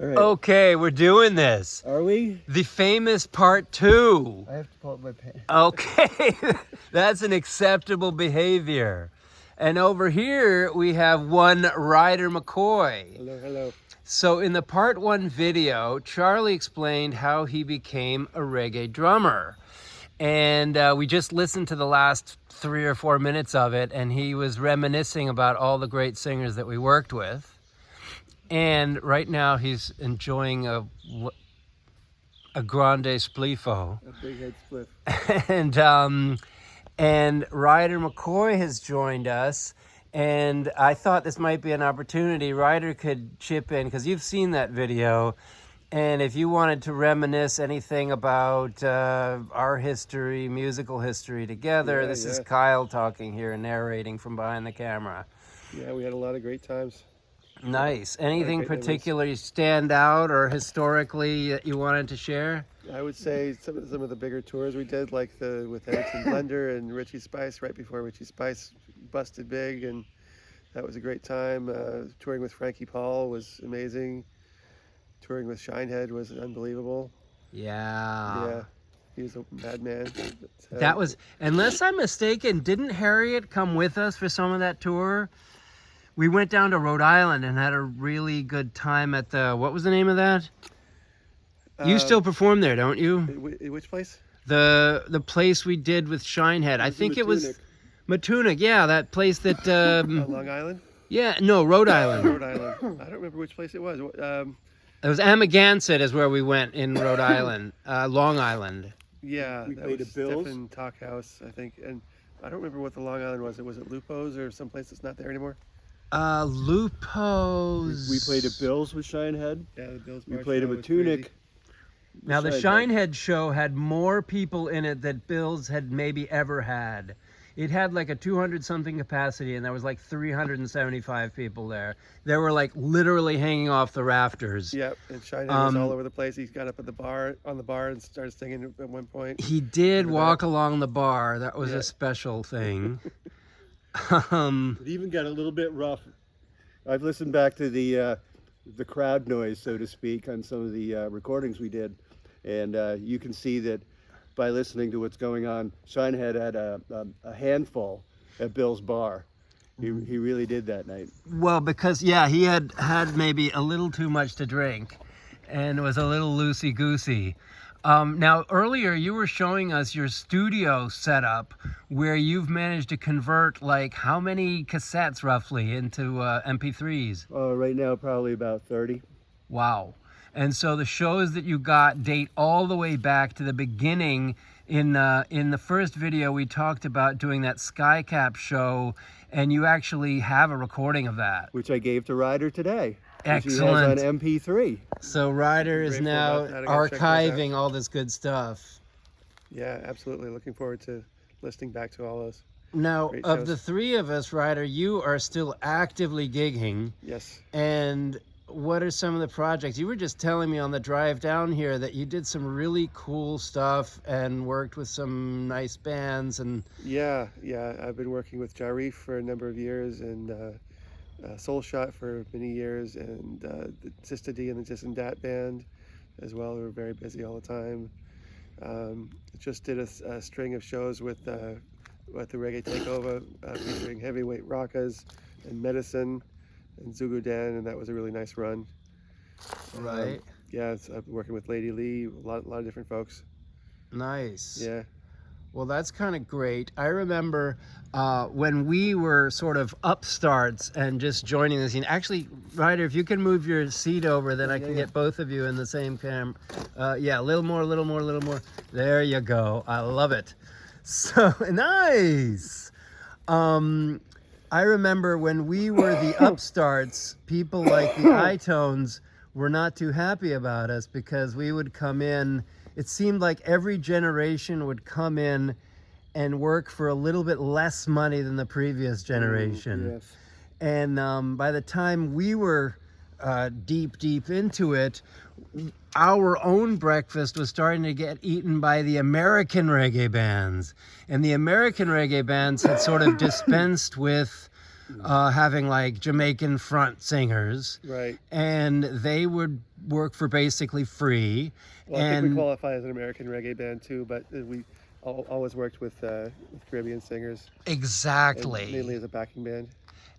All right. Okay, we're doing this. Are we? The famous part 2. I have to pull up my pants. Okay, that's an acceptable behavior. And over here we have one Ryder McCoy. Hello, hello. So in the part 1 video, Charlie explained how he became a reggae drummer. And we just listened to the last 3 or 4 minutes of it, and he was reminiscing about all the great singers that we worked with. And right now he's enjoying a grande spliffo. A big head split. And Ryder McCoy has joined us. And I thought this might be an opportunity. Ryder could chip in, because you've seen that video. And if you wanted to reminisce anything about our history, musical history together, this is Kyle talking here and narrating from behind the camera. Yeah, we had a lot of great times. Nice. Anything great particularly stand out or historically that you wanted to share? I would say some of the bigger tours we did, like with Edison Blender and Richie Spice, right before Richie Spice busted big, and that was a great time. Touring with Frankie Paul was amazing. Touring with Shinehead was unbelievable. Yeah, he was a madman. That was, unless I'm mistaken, didn't Harriet come with us for some of that tour? We went down to Rhode Island and had a really good time at the, what was the name of that? You still perform there, don't you? Which place? The place we did with Shinehead. I think it was Matunic. Yeah, that place that. Long Island? Yeah, no, Rhode Island. Rhode Island. I don't remember which place it was. It was Amagansett is where we went in Rhode Island, Long Island. Yeah, we that played was at Bill's. Stephen Talk House, I think. And I don't remember what the Long Island was. Was it Lupo's or someplace that's not there anymore? Lupo's. We played at Bill's with Shinehead. Yeah, the Bill's We Bar played show at was Matunic. crazy. Now the Shinehead show had more people in it than Bill's had maybe ever had. It had like a 200-something capacity, and there was like 375 people there. They were like literally hanging off the rafters. Yep, and Shinehead was all over the place. He got up at the bar, on the bar, and started singing at one point. He did Remember walk that? along the bar. That was a special thing. It even got a little bit rough. I've listened back to the crowd noise, so to speak, on some of the recordings we did, and you can see that by listening to what's going on. Shinehead had a handful at Bill's bar. He really did that night. Well, because he had maybe a little too much to drink, and was a little loosey-goosey. Now, earlier you were showing us your studio setup, where you've managed to convert like how many cassettes roughly into MP3s? Right now, probably about 30. Wow. And so the shows that you got date all the way back to the beginning. In the first video, we talked about doing that Skycap show, and you actually have a recording of that. Which I gave to Ryder today. Excellent. Which he has on MP3. So Ryder is Grateful now about that. I gotta check those out. archiving all this good stuff. Yeah, absolutely. Looking forward to listening back to all those. Now, Great of shows. the three of us, Ryder, you are still actively gigging. Yes. And what are some of the projects? You were just telling me on the drive down here that you did some really cool stuff and worked with some nice bands. And Yeah. I've been working with Jarif for a number of years, and Soul Shot for many years, and the Sista D and the Just and Dat band as well. We were very busy all the time. Just did a string of shows with the Reggae Takeover, featuring Heavyweight Rockas and Medicine and Zugu Dan, and that was a really nice run. right. I've been working with Lady Lee, a lot of different folks. Nice. Yeah. Well, that's kind of great. I remember when we were sort of upstarts and just joining the scene. Actually, Ryder, if you can move your seat over, then I can get both of you in the same cam. Yeah, a little more. There you go. I love it. So nice. I remember when we were the upstarts, people like the iTones were not too happy about us, because we would come in. It seemed like every generation would come in and work for a little bit less money than the previous generation. Yes. And by the time we were deep into it, our own breakfast was starting to get eaten by the American reggae bands. And the American reggae bands had sort of dispensed with having like Jamaican front singers, Right. and they would work for basically free. Well, I think we And qualify as an American reggae band too, but we always worked with Caribbean singers, and exactly. mainly as a backing band.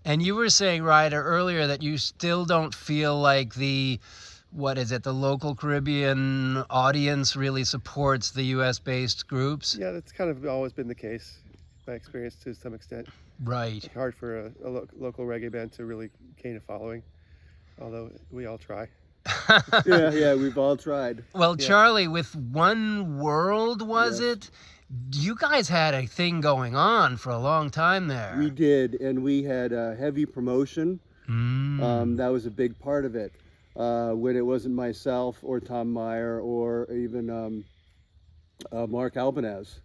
And you were saying, Ryder, earlier that you still don't feel like the local Caribbean audience really supports the US based groups? Yeah, that's kind of always been the case, my experience to some extent. Right. It's hard for a local reggae band to really gain a following, although we all try. Yeah, we've all tried. Well, Yeah. Charlie, with One World, was Yes. it? You guys had a thing going on for a long time there. We did, and we had heavy promotion. Mm. That was a big part of it. When it wasn't myself or Tom Meyer or even Mark Albanese,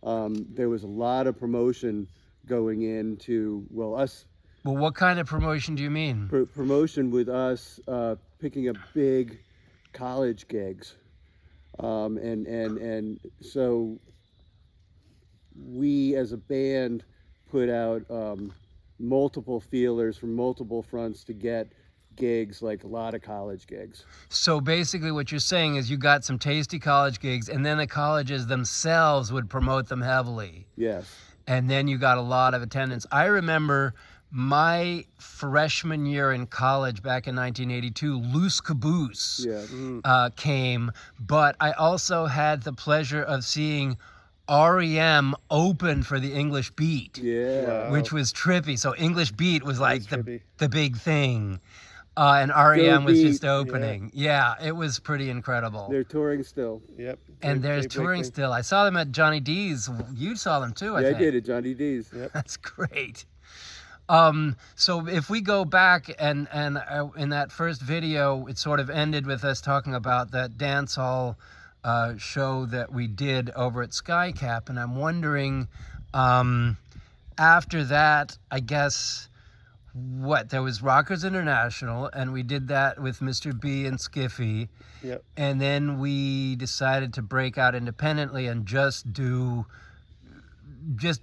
there was a lot of promotion going into, well, us, Well, what kind of promotion do you mean? promotion with us picking up big college gigs. And so we as a band put out multiple feelers from multiple fronts to get gigs, like a lot of college gigs. So basically what you're saying is you got some tasty college gigs, and then the colleges themselves would promote them heavily. Yes. And then you got a lot of attendance. I remember my freshman year in college back in 1982, Loose Caboose Yeah. came, but I also had the pleasure of seeing REM open for the English Beat, Yeah. Wow. which was trippy. So English Beat was like trippy. the big thing. And REM was just Beat, opening. Yeah, it was pretty incredible. They're touring still. Yep. And Dave- there's Dave touring Wakeling. still. I saw them at Johnny D's. You saw them too, I Yeah, I think. did at Johnny D's. Yep. That's great. So if we go back and in that first video, it sort of ended with us talking about that dance hall show that we did over at Skycap, and I'm wondering, after that, I guess, there was Rockers International, and we did that with Mr. B and Skiffy, Yep. and then we decided to break out independently and just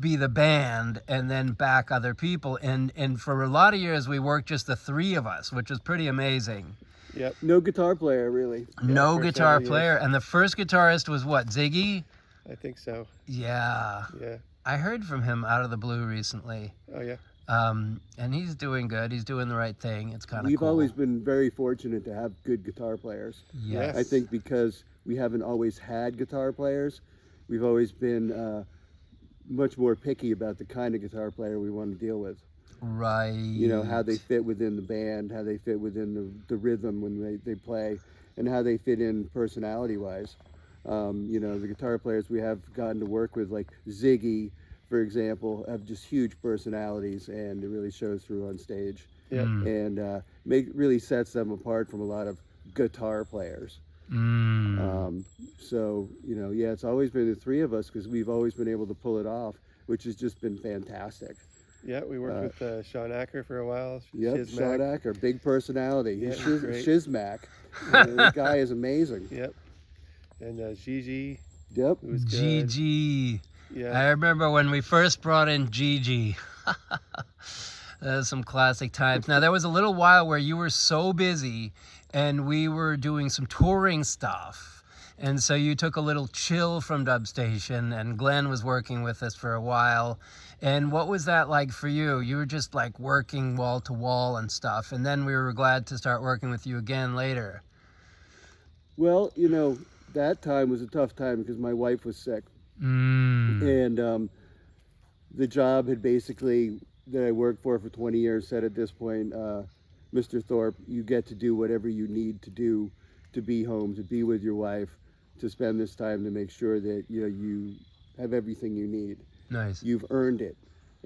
be the band and then back other people, and for a lot of years we worked just the three of us, which was pretty amazing. Yep. No guitar player, really. No for guitar several player. And the first guitarist was what, Ziggy? I think so. Yeah, Yeah. I heard from him out of the blue recently, Oh yeah. and he's doing good. He's doing the right thing. It's kind of We've cool. always been very fortunate to have good guitar players. Yes. I think because we haven't always had guitar players, we've always been much more picky about the kind of guitar player we want to deal with. Right. You know, how they fit within the band, how they fit within the rhythm when they play, and how they fit in personality-wise. You know, the guitar players we have gotten to work with, like Ziggy, for example, have just huge personalities, and it really shows through on stage. Yep. And really sets them apart from a lot of guitar players. So, you know, yeah, it's always been the three of us because we've always been able to pull it off, which has just been fantastic. Yeah. We worked with Sean Acker for a while. Yep, Shiz Sean Mac. Acker, big personality. Yeah, He's great. Shizmac. The guy is amazing. Yep. And Gigi, Yep. who was good. Gigi. Yeah. I remember when we first brought in Gigi. Those some classic times. Now, there was a little while where you were so busy and we were doing some touring stuff. And so you took a little chill from Dub Station, and Glenn was working with us for a while. And what was that like for you? You were just like working wall to wall and stuff. And then we were glad to start working with you again later. Well, you know, that time was a tough time because my wife was sick. And the job had basically, that I worked for 20 years, said at this point, Mr. Thorpe, you get to do whatever you need to do to be home, to be with your wife, to spend this time to make sure that, you know, you have everything you need. Nice. You've earned it.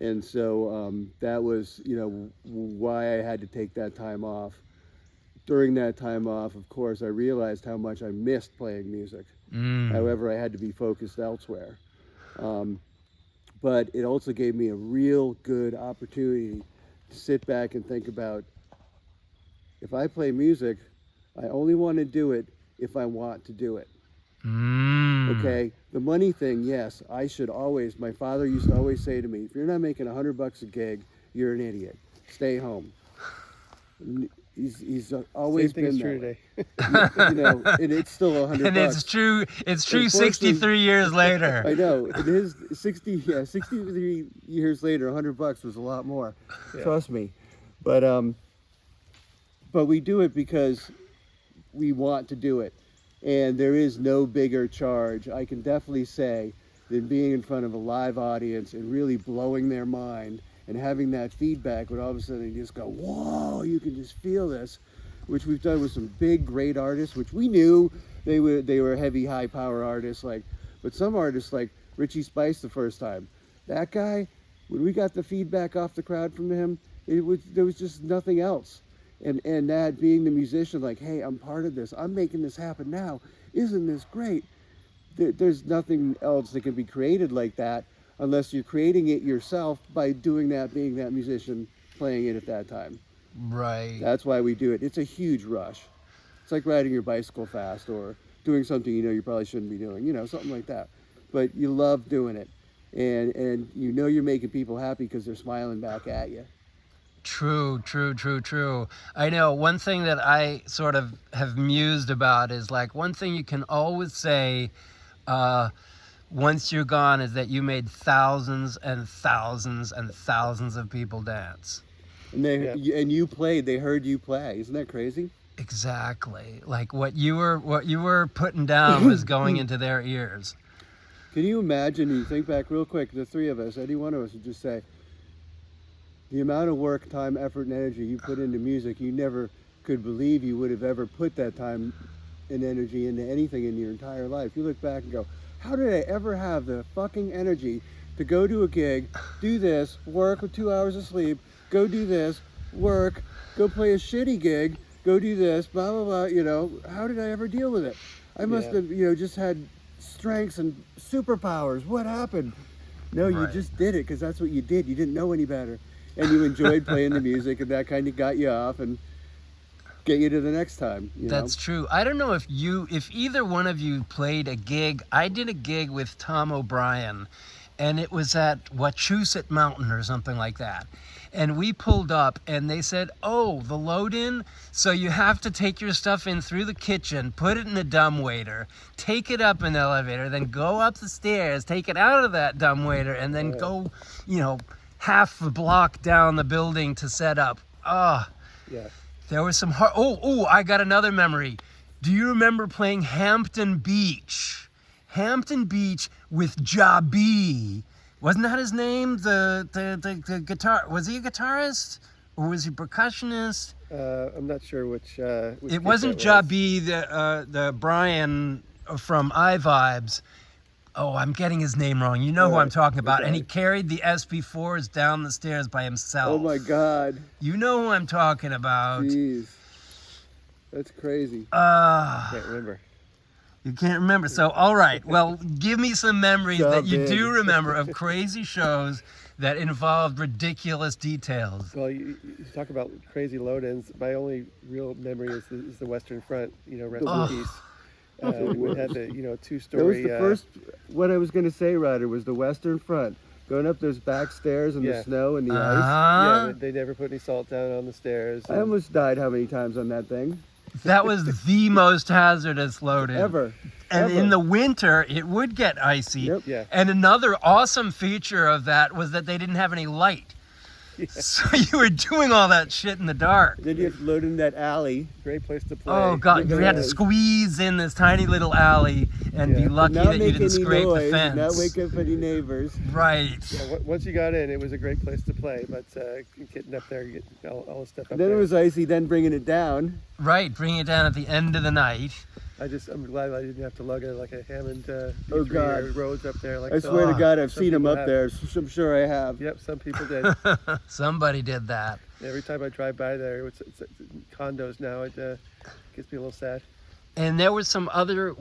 And so that was, you know, why I had to take that time off. During that time off, of course, I realized how much I missed playing music. However, I had to be focused elsewhere. But it also gave me a real good opportunity to sit back and think about, if I play music, I only want to do it if I want to do it. Okay, the money thing, yes, I should always, my father used to always say to me, if you're not making $100 a gig, you're an idiot. Stay home. And he's always Same thing is been true that today. way. You know, and it's still $100. And it's true. It's true. Unfortunately- 63 years later. I know. And his 63 years later, $100 was a lot more. Yeah. Trust me. But we do it because we want to do it, and there is no bigger charge, I can definitely say, than being in front of a live audience and really blowing their mind and having that feedback when all of a sudden you just go, whoa, you can just feel this, which we've done with some big, great artists, which we knew they were heavy, high power artists, but some artists like Richie Spice the first time. That guy, when we got the feedback off the crowd from him, there was just nothing else. And that being the musician, like, hey, I'm part of this. I'm making this happen now. Isn't this great? There's nothing else that can be created like that unless you're creating it yourself by doing that, being that musician, playing it at that time. Right. That's why we do it. It's a huge rush. It's like riding your bicycle fast or doing something you know you probably shouldn't be doing, something like that. But you love doing it. And you know you're making people happy because they're smiling back at you. True. I know one thing that I sort of have mused about is like one thing you can always say once you're gone is that you made thousands and thousands and thousands of people dance. And and you played. They heard you play. Isn't that crazy? Exactly. Like what you were putting down was going into their ears. Can you imagine? You think back real quick. The three of us, any one of us, would just say, the amount of work, time, effort, and energy you put into music, you never could believe you would have ever put that time and energy into anything in your entire life. You look back and go, how did I ever have the fucking energy to go to a gig, do this, work with 2 hours of sleep, go do this, work, go play a shitty gig, go do this, blah, blah, blah, how did I ever deal with it? I must have, just had strengths and superpowers. What happened? No, you Right. just did it because that's what you did. You didn't know any better. And you enjoyed playing the music, and that kind of got you off and get you to the next time. That's true. I don't know if either one of you played a gig. I did a gig with Tom O'Brien, and it was at Wachusett Mountain or something like that. And we pulled up, and they said, "Oh, the load-in. So you have to take your stuff in through the kitchen, put it in a dumbwaiter, take it up in the elevator, then go up the stairs, take it out of that dumbwaiter, and then go, half a block down the building to set up." Yeah. There was some hard... Oh, I got another memory. Do you remember playing Hampton Beach? Hampton Beach with Jabi. Wasn't that his name? The guitar... Was he a guitarist? Or was he a percussionist? I'm not sure which It gig wasn't that was. Jabi, the Brian from iVibes. Oh, I'm getting his name wrong. You know who I'm talking about. okay. And he carried the SP4s down the stairs by himself. Oh my God. You know who I'm talking about. Jeez. That's crazy. Can't remember. You can't remember. So, all right. Well, give me some memories So that you big. do remember of crazy shows that involved ridiculous details. Well, you talk about crazy load-ins. My only real memory is the Western Front. Rest Oh. in peace. We had the That was two-story. the first, what I was going to say, Ryder, was the Western Front. Going up those back stairs in Yeah. the snow and the ice. Uh-huh. Yeah, they never put any salt down on the stairs. I almost died how many times on that thing? That was the most hazardous load-in. Ever. And Ever. in the winter, it would get icy. Yep. Yeah. And another awesome feature of that was that they didn't have any light. So you were doing all that shit in the dark. Then you have to load in that alley. Great place to play. Oh God, you had to Yes. squeeze in this tiny little alley and be Yeah. lucky Not that you make didn't any scrape noise, the fence. not wake up any neighbors. Right. Once you got in, it was a great place to play. But getting up there, getting all the stuff up Then there. it was icy, then bringing it down. Right, bring it down at the end of the night. I'm glad I didn't have to lug like a Hammond Oh, B3 God. or Rhodes up there. Like I some- swear to God, I've some seen them people up have. there. So I'm sure I have. Yep, some people did. Somebody did that. Every time I drive by there, it's condos now. It gets me a little sad. And there was some other,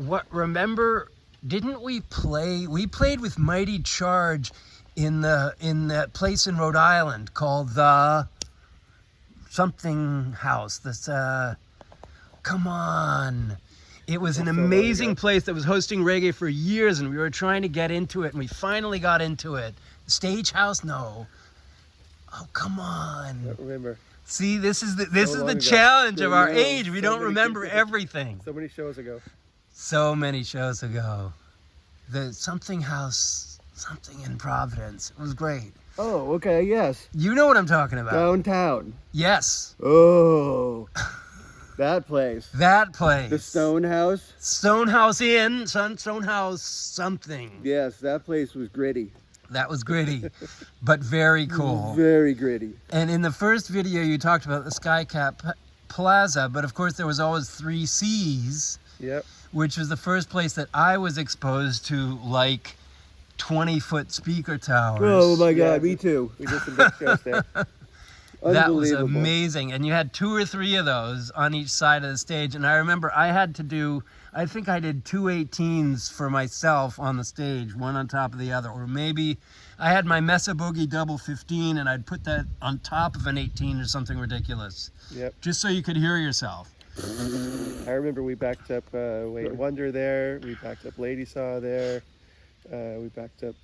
didn't we play? We played with Mighty Charge in that place in Rhode Island called the something house. Come on. It was an So long amazing ago. place that was hosting reggae for years, and we were trying to get into it, and we finally got into it. Stage House? No. Oh, come I on. don't remember. See, this is the long ago. challenge of our Yeah. age. We So don't many remember people- everything. So many shows ago. So many shows ago. The something house, something in Providence. It was great. Oh, okay, yes. You know what I'm talking about. Downtown. Yes, Oh, that place. that place. The Stone House. Stonehouse Inn, Stonehouse something. Yes, that place was gritty. That was gritty, but very cool. Very gritty. And in the first video, you talked about the Skycap Plaza, but of course, there was always 3 C's, Yep. which was the first place that I was exposed to like 20-foot speaker towers. Oh my Yeah. God, me too. We did some big shows there. That was Unbelievable. amazing. And you had 2 or 3 of those on each side of the stage. And I remember I had to do, I think I did 2 18s for myself on the stage, one on top of the other. Or maybe I had my Mesa Boogie double 15 and I'd put that on top of an 18 or something ridiculous. Yep. Just so you could hear yourself. I remember we backed up Wayne Wonder there. We backed up Lady Saw there. We backed up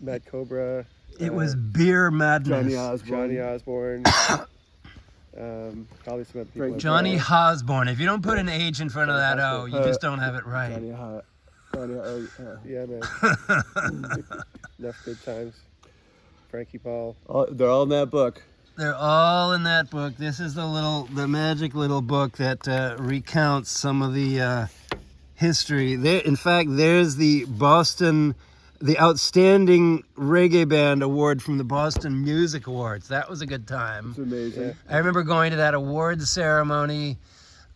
Mad Cobra. It was beer madness. Johnny Osborne. Johnny Osborne. Probably some other people. Frank as Johnny well. Osborne. If you don't put an H in front of that O, you just don't have it right. Johnny Ho- Johnny, Yeah, man. Enough good times. Frankie Paul. they're all in that book. They're all in that book. This is the magic little book that recounts some of the history. There, in fact, there's the Outstanding Reggae Band Award from the Boston Music Awards. That was a good time. It's amazing. Yeah. I remember going to that awards ceremony.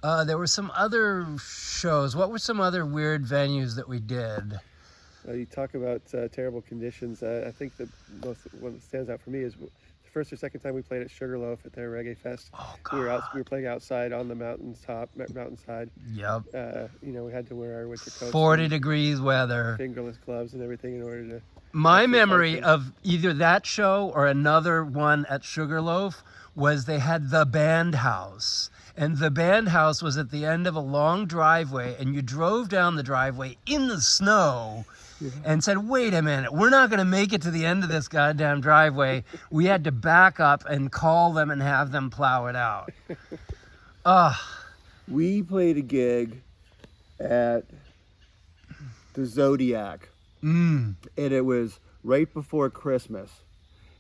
There were some other shows. What were some other weird venues that we did? You talk about terrible conditions. I think the most one that stands out for me is the first or second time we played at Sugarloaf at their Reggae Fest. Oh, We were God. we were playing outside on the mountainside. Yep. We had to wear our winter coats, 40 and degrees weather. fingerless gloves, and everything in order to. My That's memory something. of either that show or another one at Sugarloaf was they had the band house. And the band house was at the end of a long driveway, and you drove down the driveway in the snow and said, wait a minute, we're not going to make it to the end of this goddamn driveway. We had to back up and call them and have them plow it out. We played a gig at the Zodiac, and it was right before Christmas.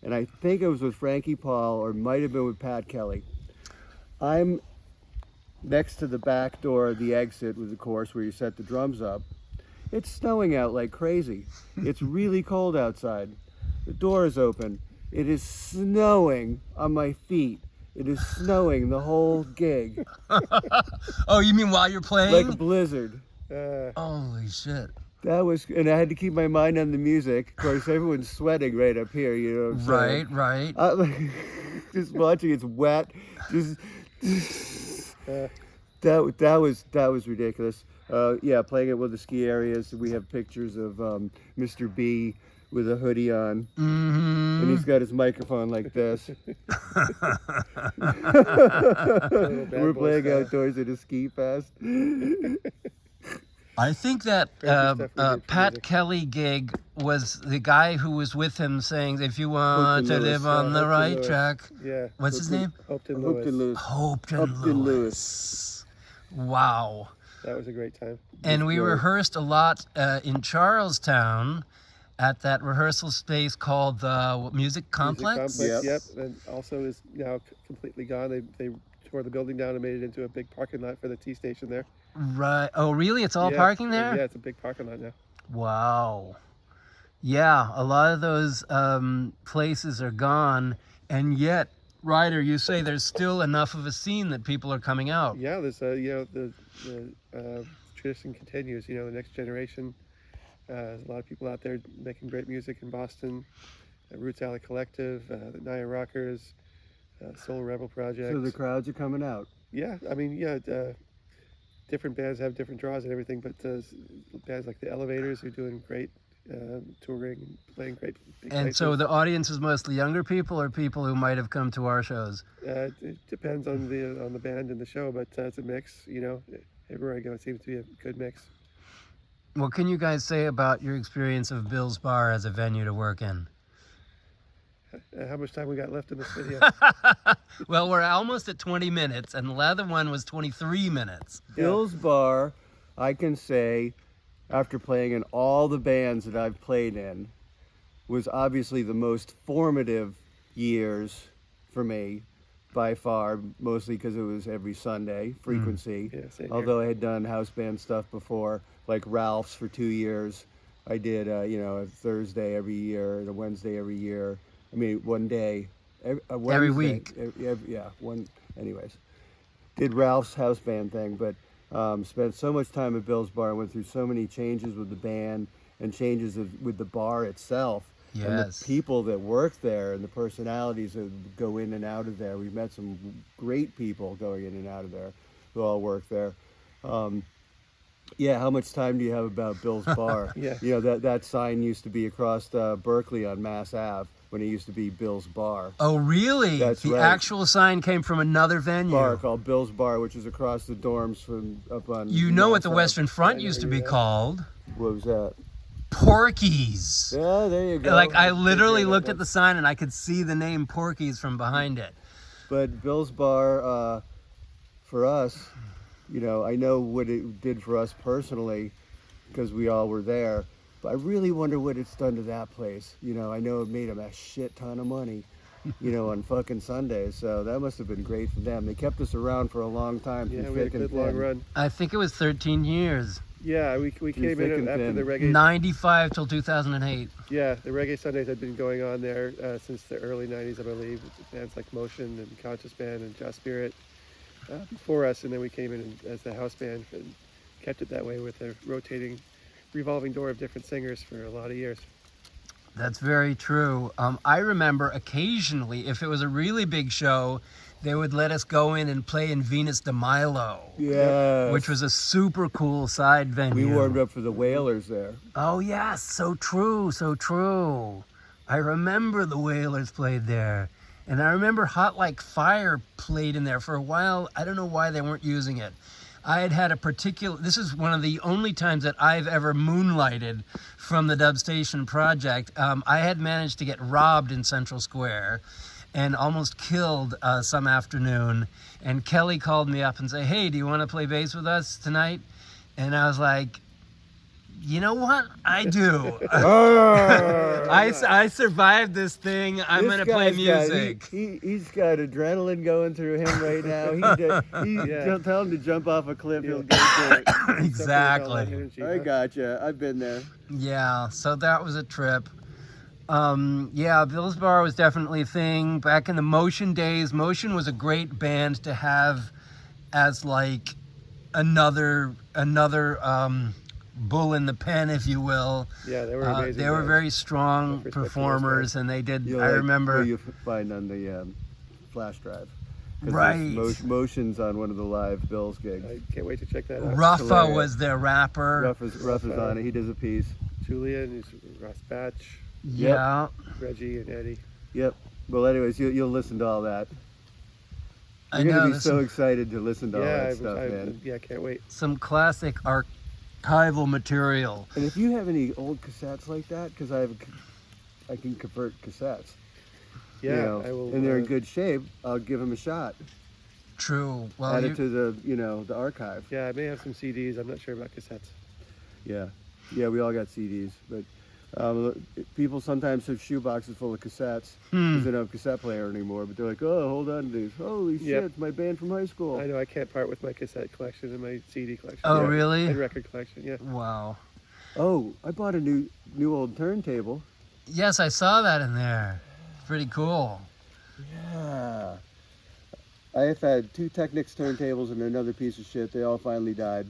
And I think it was with Frankie Paul, or might have been with Pat Kelly. I'm next to the back door of the exit, with the course where you set the drums up. It's snowing out like crazy. It's really cold outside. The door is open. It is snowing on my feet. It is snowing the whole gig, Oh, you mean while you're playing? like a blizzard. Holy shit. That was, and I had to keep my mind on the music. Of course, everyone's sweating right up here. You know what I'm saying? Right. Just watching, it's wet. That was ridiculous. Yeah, playing it with the ski areas. We have pictures of Mr. B with a hoodie on, Mm-hmm. and he's got his microphone like this. Bad We're boy playing style. outdoors at a ski fest. I think that Crazy stuff we did for Pat music. Kelly gig was the guy who was with him saying, if you want to Hopeton live Lewis, on the Hopeton right Lewis. track. Yeah. What's his name? Hopeton Hooped and Lewis. loose. Hopeton Upton Lewis. Wow. That was a great time. And we great. rehearsed a lot in Charlestown at that rehearsal space called the Music Complex. Music Yep. Complex, yep. And also is now completely gone. They tore the building down and made it into a big parking lot for the T station there. Right. Oh, really? It's all Yeah, parking there? Yeah, it's a big parking lot now. Wow. Yeah, a lot of those places are gone, and yet, Ryder, you say there's still enough of a scene that people are coming out. Yeah, there's the tradition continues. The next generation. There's a lot of people out there making great music in Boston. Roots Alley Collective, the Naya Rockers, Soul Rebel Project. So the crowds are coming out. Yeah, I mean, different bands have different draws and everything, but bands like the Elevators are doing great touring and playing great big And so places. the audience is mostly younger people or people who might have come to our shows? It depends on the band and the show, but it's a mix. Everywhere I go, it seems to be a good mix. What can you guys say about your experience of Bill's Bar as a venue to work in? How much time we got left in this video? Well, we're almost at 20 minutes, and the other one was 23 minutes. Yeah. Bill's Bar, I can say, after playing in all the bands that I've played in, was obviously the most formative years for me by far, mostly because it was every Sunday, frequency. Yeah, same here. Although I had done house band stuff before, like Ralph's for 2 years. I did, a Thursday every year and a Wednesday every year. I mean, one day, a Wednesday, Every week. Anyways, did Ralph's house band thing, but spent so much time at Bill's Bar. I went through so many changes with the band and changes with the bar itself. And Yes. the people that work there and the personalities that go in and out of there. We've met some great people going in and out of there who all work there. How much time do you have about Bill's Bar? Yeah. You know, that sign used to be across Berkeley on Mass Ave when it used to be Bill's Bar. Oh, really? That's the right. actual sign came from another venue. Bar called Bill's Bar, which is across the dorms from up on. You know what the Mass Ave. Western Front I used to know be you know. called? What was that? Porky's. Yeah, there you go. Like, I literally that looked at one. the sign and I could see the name Porky's from behind it. But Bill's Bar, for us, you know, I know what it did for us personally because we all were there. But I really wonder what it's done to that place. You know, I know it made them a shit ton of money, you know, on fucking Sundays. So that must have been great for them. They kept us around for a long time. Yeah, through we had a thick and good long thin. run. I think it was 13 years. Yeah, we came thick in and after thin. the reggae. 95 till 2008. Yeah, the Reggae Sundays had been going on there since the early 90s, I believe. Bands like Motion and Conscious Band and Just Spirit before us, and then we came in as the house band and kept it that way with a rotating, revolving door of different singers for a lot of years. That's very true. I remember occasionally, if it was a really big show, they would let us go in and play in Venus de Milo, Yeah. which was a super cool side venue. We warmed up for the Whalers there. Oh, yes, so true, so true. I remember the Wailers played there. And I remember Hot Like Fire played in there for a while. I don't know why they weren't using it. I had a particular, this is one of the only times that I've ever moonlighted from the Dub Station project. I had managed to get robbed in Central Square and almost killed some afternoon. And Kelly called me up and said, hey, do you want to play bass with us tonight? And I was like, you know what? I do. I survived this thing. I'm This going to play guy's got- music. he's got adrenaline going through him right now. Yeah. Tell him to jump off a cliff. He'll go through it. Exactly. I gotcha. I've been there. Yeah, so that was a trip. Yeah, Bill's Bar was definitely a thing. Back in the Motion days, Motion was a great band to have as like another bull in the pen, if you will. Yeah, they were amazing. They were bands. very strong Respect for those performers, and they did. You'll I like remember. who you find on the flash drive. 'Cause Right. there's Motion's on one of the live Bills gigs. I can't wait to check that out. Ruffa hilarious. was their rapper. Ruff is on it. He does a piece. Julian, Ross Batch, Yeah. Reggie, and Eddie. Yep. Well, anyways, you'll listen to all that. I You're know. gonna be There's so excited to listen to all Yeah, that stuff, man. yeah, can't wait. some classic archival material. And if you have any old cassettes like that, because I can convert cassettes. Yeah, you know, I will. and they're in good shape. I'll give them a shot. True. Well, Add you- it to the archive. Yeah, I may have some CDs. I'm not sure about cassettes. Yeah, we all got CDs, but people sometimes have shoeboxes full of cassettes because they don't have a cassette player anymore. But they're like, oh, hold on to these. Holy shit, Yep. it's my band from high school. I know I can't part with my cassette collection and my CD collection. Oh, Yeah. really? And record collection. Yeah. Wow. Oh, I bought a new old turntable. Yes, I saw that in there. Pretty cool. Yeah. I have had 2 Technics turntables and another piece of shit. They all finally died.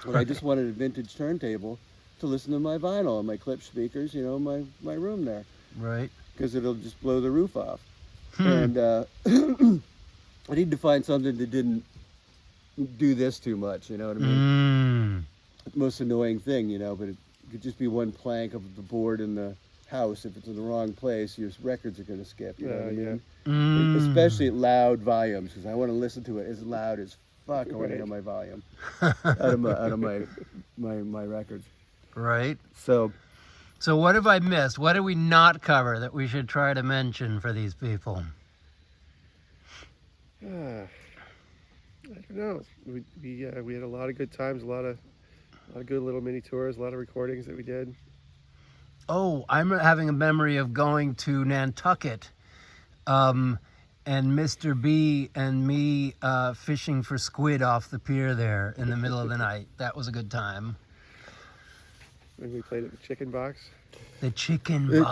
But I just wanted a vintage turntable to listen to my vinyl and my clip speakers, in my room there, Right. because it'll just blow the roof off. Hmm. And I need to find something that didn't do this too much, you know what I mean? Most annoying thing, but it could just be one plank of the board in the house. If it's in the wrong place, your records are going to skip, you know what I Yeah. mean? Mm. Especially at loud volumes, because I want to listen to it as loud as fuck. I want to Right. hear my volume out of my records. Right. So So what have I missed? What did we not cover that we should try to mention for these people? I don't know. We had a lot of good times, a lot of good little mini tours, a lot of recordings that we did. Oh, I'm having a memory of going to Nantucket, and Mr. B and me fishing for squid off the pier there in the middle of the night. That was a good time. When we played at the Chicken Box. The chicken Oh,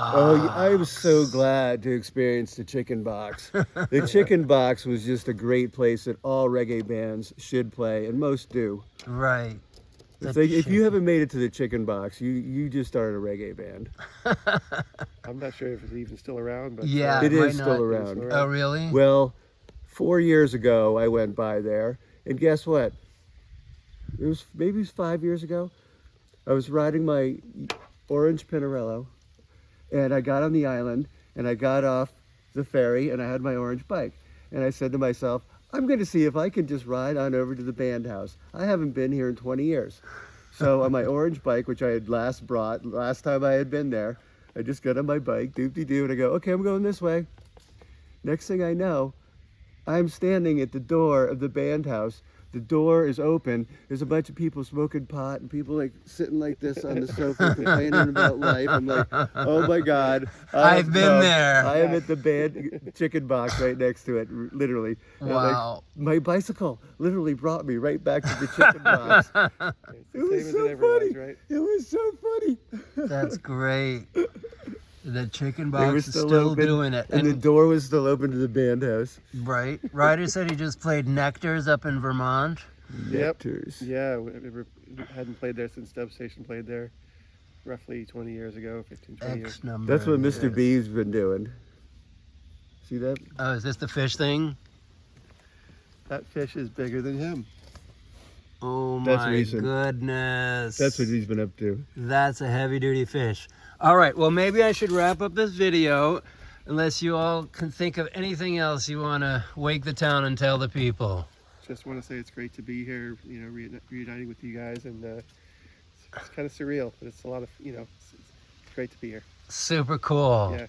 box. I was so glad to experience the Chicken Box. The Chicken Box was just a great place that all reggae bands should play, and most do. Right. If you haven't made it to the Chicken Box, you just started a reggae band. I'm not sure if it's even still around, but Yeah, It might is not. still around. Oh, really? Well, 4 years ago, I went by there, and guess what? Maybe it was 5 years ago. I was riding my orange Pinarello, and I got on the island, and I got off the ferry, and I had my orange bike. And I said to myself, I'm going to see if I can just ride on over to the band house. I haven't been here in 20 years. So on my orange bike, which I had last time I had been there, I just got on my bike, doop-de-doo, and I go, okay, I'm going this way. Next thing I know, I'm standing at the door of the band house. The door is open. There's a bunch of people smoking pot and people like sitting like this on the sofa complaining about life. I'm like, oh my God. I've been there. I am at the band Chicken Box right next to it, literally. And I'm like, Wow. my bicycle literally brought me right back to the Chicken Box. it's the It was same as so it ever was, funny. right? It was so funny. That's great. The chicken They were box is still open, doing it. and the door was still open to the band house. Right. Ryder said he just played Nectar's up in Vermont. Yep. Nectars. Yeah, we hadn't played there since Dub Station played there roughly 20 years ago, 15, 20 years. X number. That's what of Mr. years. B's been doing. See that? Oh, is this the fish thing? That fish is bigger than him. Oh That's my recent. goodness. That's what he's been up to. That's a heavy duty fish. All right, well, maybe I should wrap up this video unless you all can think of anything else you want to wake the town and tell the people. Just want to say it's great to be here, reuniting with you guys, and it's kind of surreal, but it's a lot of, it's great to be here. Super cool. Yeah.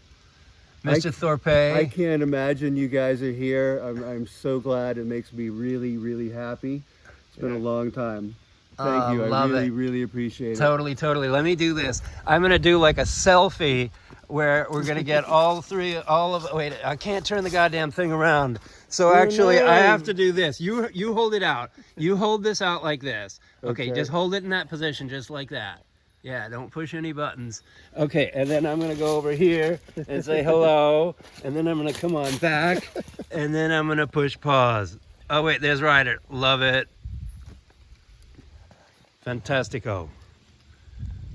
Mr. Thorpe. I can't imagine you guys are here. I'm so glad. It makes me really, really happy. It's been a long time. Thank you. I love really, it. really appreciate it. Totally. Let me do this. I'm going to do like a selfie where we're going to get wait, I can't turn the goddamn thing around. So actually, I have to do this. You hold it out. You hold this out like this. Okay, Okay. just hold it in that position, just like that. Yeah, don't push any buttons. Okay, and then I'm going to go over here and say hello. And then I'm going to come on back. And then I'm going to push pause. Oh, wait, there's Ryder. Love it. Fantastico.